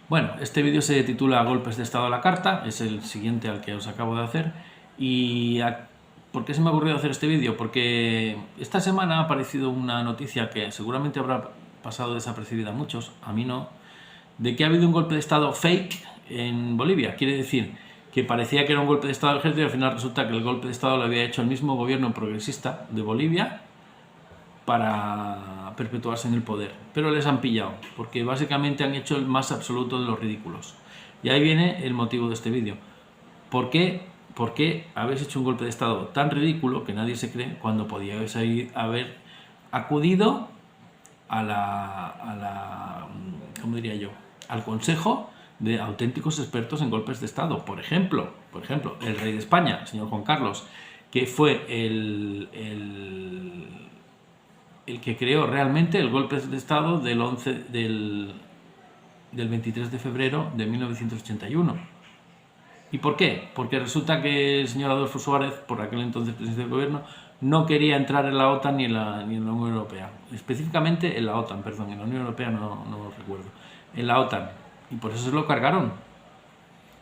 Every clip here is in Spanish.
Bueno, este vídeo se titula Golpes de Estado a la carta, es el siguiente al que os acabo de hacer. ¿Por qué se me ha ocurrido hacer este vídeo? Porque esta semana ha aparecido una noticia que seguramente habrá pasado desapercibida a muchos, a mí no, de que ha habido un golpe de Estado fake en Bolivia. Quiere decir que parecía que era un golpe de Estado del ejército y al final resulta que el golpe de Estado lo había hecho el mismo gobierno progresista de Bolivia para perpetuarse en el poder, pero les han pillado, porque básicamente han hecho el más absoluto de los ridículos. Y ahí viene el motivo de este vídeo. ¿Por qué habéis hecho un golpe de Estado tan ridículo que nadie se cree cuando podíais haber acudido ¿cómo diría yo?, al consejo de auténticos expertos en golpes de Estado? Por ejemplo, el rey de España, el señor Juan Carlos, que fue el que creó realmente el golpe de Estado del 23 de febrero de 1981. ¿Y por qué? Porque resulta que el señor Adolfo Suárez, por aquel entonces presidente del gobierno, no quería entrar en la OTAN ni en la Unión Europea. Específicamente en la OTAN, perdón, en la Unión Europea no lo recuerdo. En la OTAN. Y por eso se lo cargaron.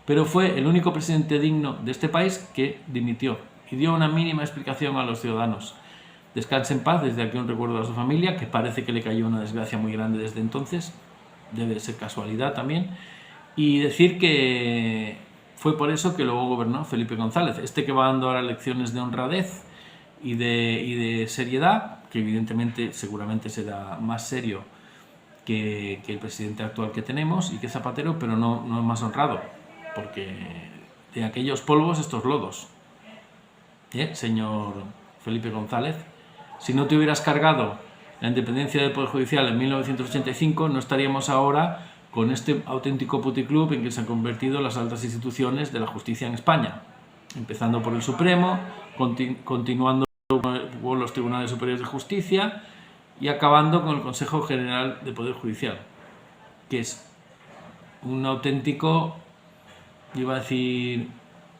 Pero fue el único presidente digno de este país que dimitió y dio una mínima explicación a los ciudadanos. Descanse en paz, desde aquí un recuerdo a su familia, que parece que le cayó una desgracia muy grande desde entonces, debe ser casualidad también, y decir que fue por eso que luego gobernó Felipe González, este que va dando ahora lecciones de honradez y de seriedad, que evidentemente seguramente será más serio que el presidente actual que tenemos y que Zapatero, pero no es más honrado, porque de aquellos polvos estos lodos. Señor Felipe González, si no te hubieras cargado la independencia del Poder Judicial en 1985, no estaríamos ahora con este auténtico puticlub en que se han convertido las altas instituciones de la justicia en España, empezando por el Supremo, continuando con los tribunales superiores de justicia y acabando con el Consejo General de Poder Judicial, que es un auténtico, iba a decir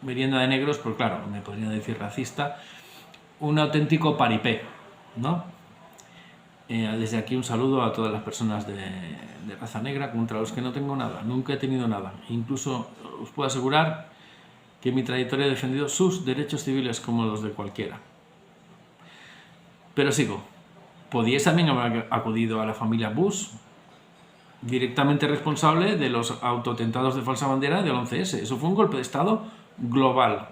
merienda de negros, pero claro, me podría decir racista, un auténtico paripé, ¿no? Desde aquí un saludo a todas las personas de raza negra, contra los que no tengo nada, nunca he tenido nada. Incluso os puedo asegurar que en mi trayectoria he defendido sus derechos civiles como los de cualquiera. Pero sigo. Podíais también haber acudido a la familia Bush, directamente responsable de los autoatentados de falsa bandera del 11S. Eso fue un golpe de Estado global,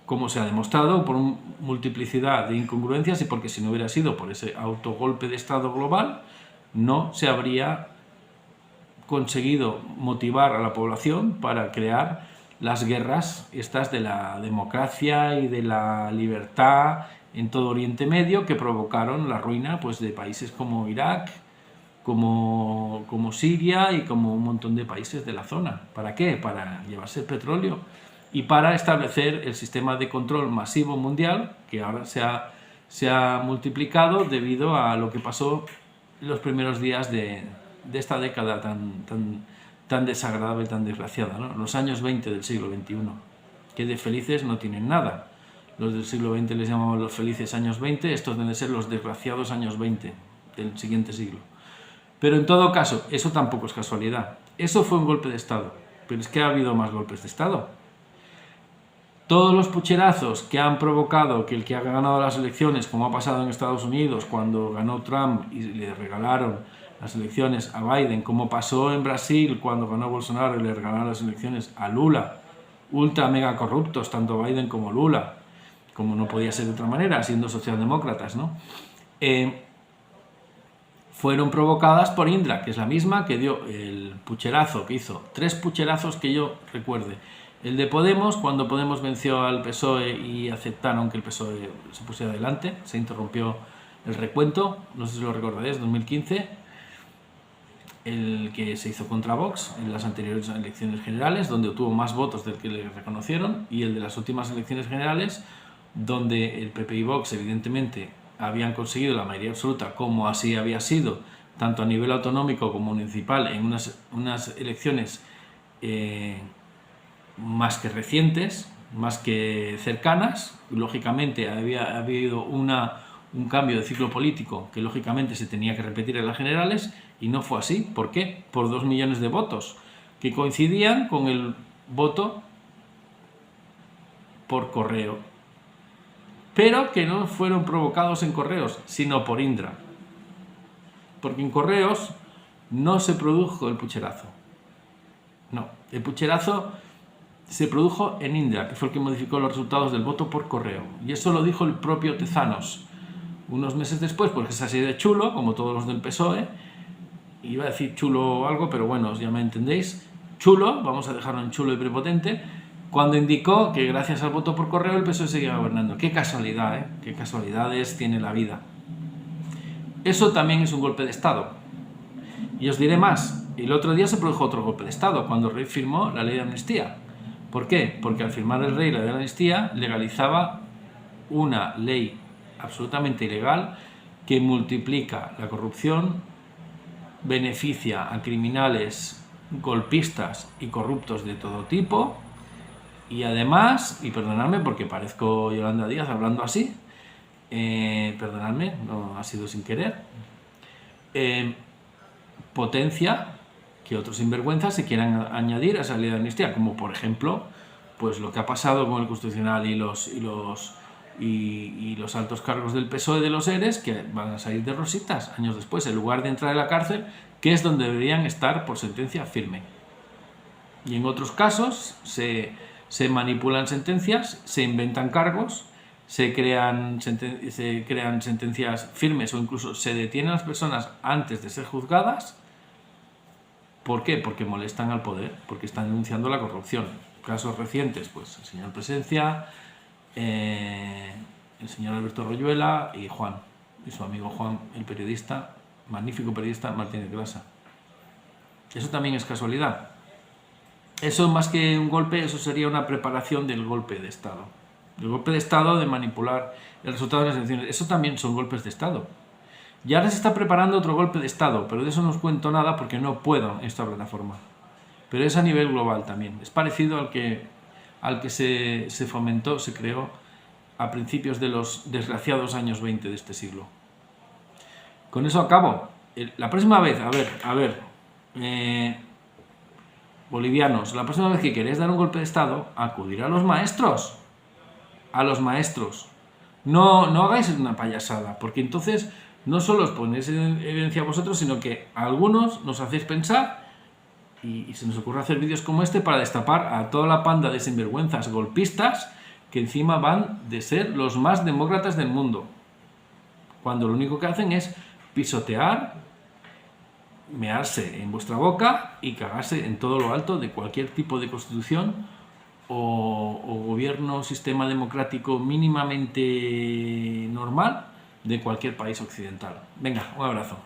como se ha demostrado por multiplicidad de incongruencias, y porque si no hubiera sido por ese autogolpe de Estado global, no se habría conseguido motivar a la población para crear las guerras estas de la democracia y de la libertad en todo Oriente Medio, que provocaron la ruina pues, de países como Irak, como Siria y como un montón de países de la zona. ¿Para qué? Para llevarse el petróleo y para establecer el sistema de control masivo mundial, que ahora se ha multiplicado debido a lo que pasó en los primeros días de esta década tan desagradable, tan desgraciada, ¿no? Los años 20 del siglo XXI, que de felices no tienen nada. Los del siglo XX les llamamos los felices años 20, estos deben ser los desgraciados años 20 del siguiente siglo. Pero en todo caso, eso tampoco es casualidad. Eso fue un golpe de Estado, pero es que ha habido más golpes de Estado. Todos los pucherazos que han provocado que el que ha ganado las elecciones, como ha pasado en Estados Unidos cuando ganó Trump y le regalaron las elecciones a Biden, como pasó en Brasil cuando ganó Bolsonaro y le regalaron las elecciones a Lula, ultra mega corruptos, tanto Biden como Lula, como no podía ser de otra manera, siendo socialdemócratas, ¿no? Fueron provocadas por Indra, que es la misma que dio el pucherazo, que hizo 3 pucherazos que yo recuerde. El de Podemos, cuando Podemos venció al PSOE y aceptaron que el PSOE se pusiera adelante, se interrumpió el recuento, no sé si lo recordaréis, 2015, el que se hizo contra Vox en las anteriores elecciones generales, donde obtuvo más votos del que le reconocieron, y el de las últimas elecciones generales, donde el PP y Vox evidentemente habían conseguido la mayoría absoluta, como así había sido, tanto a nivel autonómico como municipal, en unas elecciones más que recientes, más que cercanas. Lógicamente había habido un cambio de ciclo político que lógicamente se tenía que repetir en las generales, y no fue así. ¿Por qué? Por 2 millones de votos. que coincidían con el voto por correo, pero que no fueron provocados en correos, sino por Indra. Porque en correos no se produjo el pucherazo. No, el pucherazo se produjo en Indra, que fue el que modificó los resultados del voto por correo. Y eso lo dijo el propio Tezanos unos meses después, porque es así de chulo, como todos los del PSOE. Iba a decir chulo o algo, pero bueno, ya me entendéis. Chulo, vamos a dejarlo en chulo y prepotente, cuando indicó que gracias al voto por correo el PSOE seguía gobernando. Qué casualidad, ¿eh? Qué casualidades tiene la vida. Eso también es un golpe de Estado. Y os diré más, el otro día se produjo otro golpe de Estado, cuando el rey firmó la ley de amnistía. ¿Por qué? Porque al firmar el rey la ley de amnistía legalizaba una ley absolutamente ilegal que multiplica la corrupción, beneficia a criminales, golpistas y corruptos de todo tipo, y además, y perdonadme porque parezco Yolanda Díaz hablando así, perdonadme, no ha sido sin querer, potencia que otros sinvergüenzas se quieran añadir a esa ley de amnistía, como por ejemplo, pues lo que ha pasado con el Constitucional y los altos cargos del PSOE de los ERES, que van a salir de rositas años después, en lugar de entrar en la cárcel, que es donde deberían estar por sentencia firme. Y en otros casos se manipulan sentencias, se inventan cargos, se crean sentencias firmes o incluso se detienen a las personas antes de ser juzgadas. ¿Por qué? Porque molestan al poder, porque están denunciando la corrupción. Casos recientes, pues el señor Presencia, el señor Alberto Royuela y Juan, y su amigo Juan, el periodista, magnífico periodista Martínez Grasa. Eso también es casualidad. Eso, más que un golpe, eso sería una preparación del golpe de Estado. El golpe de Estado de manipular el resultado de las elecciones. Eso también son golpes de Estado. Y ahora se está preparando otro golpe de Estado, pero de eso no os cuento nada porque no puedo en esta plataforma. Pero es a nivel global también. Es parecido al que se fomentó, se creó a principios de los desgraciados años 20 de este siglo. Con eso acabo. La próxima vez, bolivianos, la próxima vez que queréis dar un golpe de Estado, acudir a los maestros. A los maestros. No hagáis una payasada, porque entonces no solo os ponéis en evidencia a vosotros, sino que a algunos nos hacéis pensar y se nos ocurre hacer vídeos como este para destapar a toda la panda de sinvergüenzas golpistas que encima van de ser los más demócratas del mundo, cuando lo único que hacen es pisotear, mearse en vuestra boca y cagarse en todo lo alto de cualquier tipo de constitución o gobierno, sistema democrático mínimamente normal de cualquier país occidental. Venga, un abrazo.